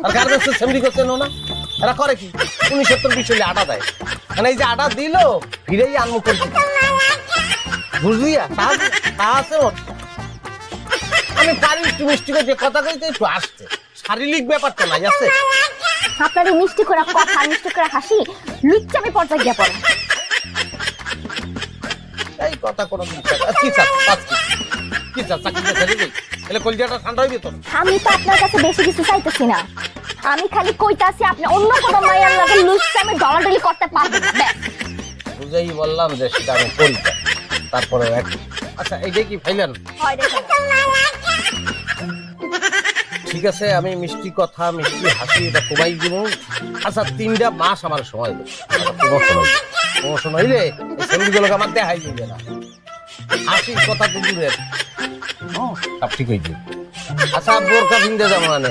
আর গার্মেন্টসের সেমরি করছেন না এরা করে কি 1970 হলে আটা দেয় মানে এই যে আটা দিল ফিরেই আনমু করছি বুঝলি তা আছে ওর আমি পারি একটু মিষ্টি করে যে কথা কইতে একটু আসতে শারীরিক ব্যাপার তো নাই আছে আপনার এই মিষ্টি করে কথা মিষ্টি করে হাসি লুচ্চামি পর্যায়ে গিয়ে পড়ে। এই কথা কোনো কি চাকরি ছেড়ে দিই এলে কলজাটা ঠান্ডা হইবে তো আমি তো আপনার কাছে বেশি কিছু চাইতেছি না, আমি খালি কইতাছি আপনি অন্য কোনো মায়ের লগে লুচ্চামি ডলাডলি করতে পারবেন না ব্যাস। বুঝেই বললাম যে সেটা আমি করি তারপরে আচ্ছা এইটাই কি ফাইলেন হয় দেখেন ঠিক আছে আমি মিষ্টি কথা মিষ্টি হাসি এটা কমাই দিব আচ্ছা 3টা মাস আমার সময় দেবো প্রমোশন হইলে এই সেমরিগুলোকে আমার দেখাই দিবে না হাসির কথা তো দূরের সব ঠিক হয়ে যাবে আচ্ছা বোরকা ভিন্দে যাবো মানে